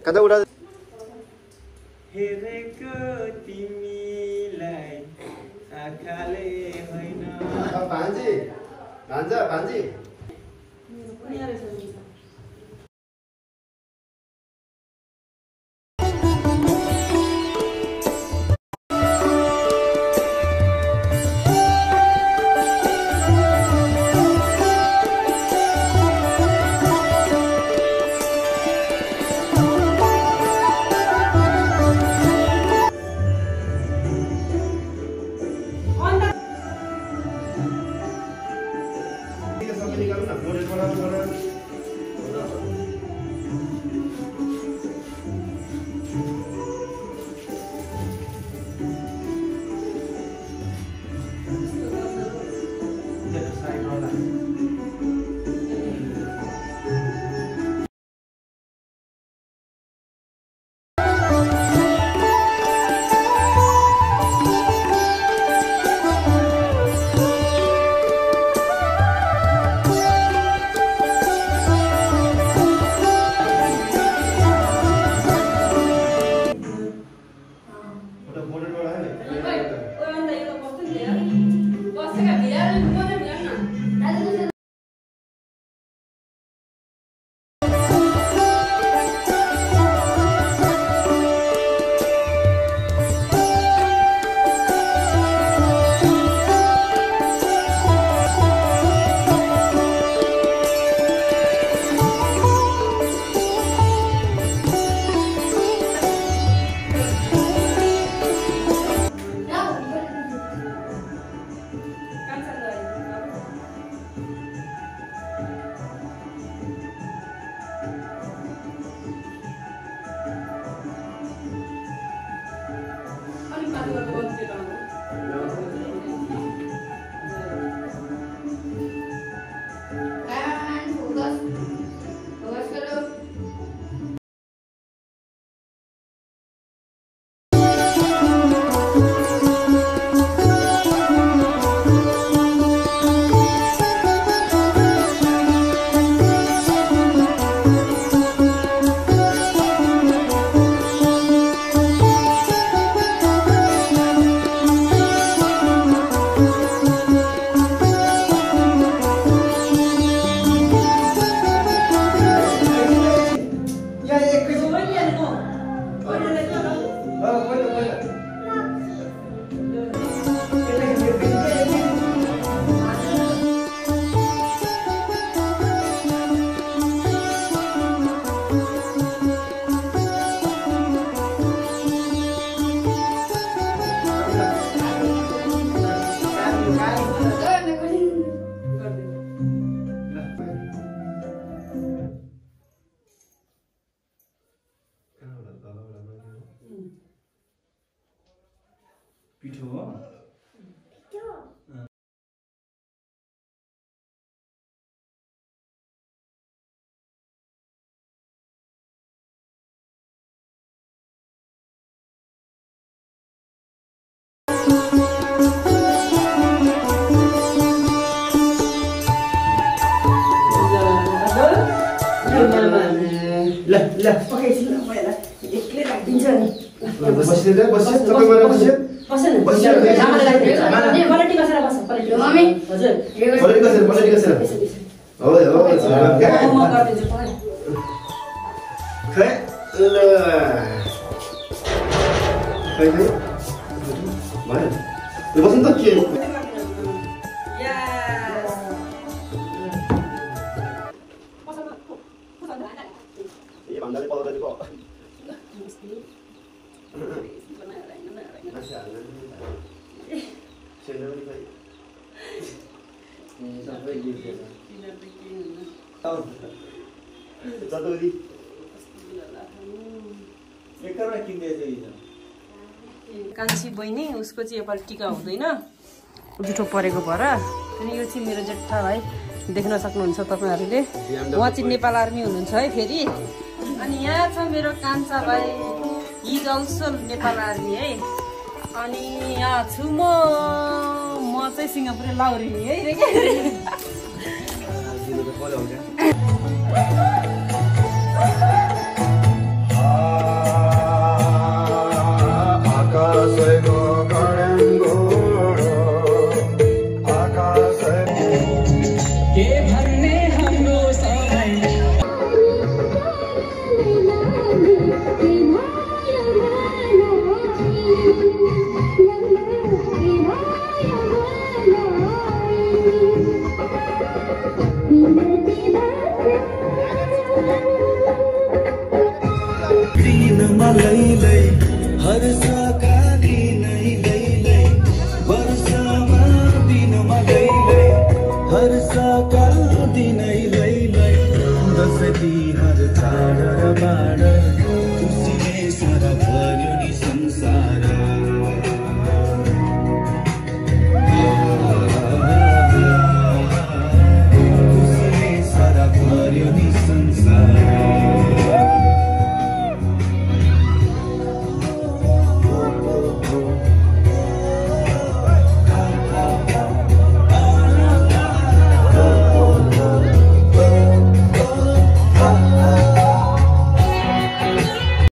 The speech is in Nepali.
कता उडा हेरेको तिमीलाई आँखाले होइन भान्जी भान्जा भान्जी पिठो हो ल ल ओके छिन भयो ल एकले राखिदिन्छ नि बसिदिनु बसिदिनु तपाईँ मलाई बसिदिनु बस्नु बसिदिनु नि पलटी बसेर बस पलटी मम्मी हजुर पलटी बसेर हो हो म गर्दिन्छु पहिले खै ल खै खै भयो यो बस्नु त के कान्छी बहिनी उसको चाहिँ योपालि टिका हुँदैन जुठो परेको भएर अनि यो चाहिँ मेरो जेठा भाइ देख्न सक्नुहुन्छ तपाईँहरूले उहाँ चाहिँ नेपाल आर्मी हुनुहुन्छ है फेरि अनि यहाँ छ मेरो कान्छा भाइ हिज अल्सो नेपाल आर्मी है अनि यहाँ छु म चाहिँ सिङ्गापुर लाउरी है दिन मलाई हर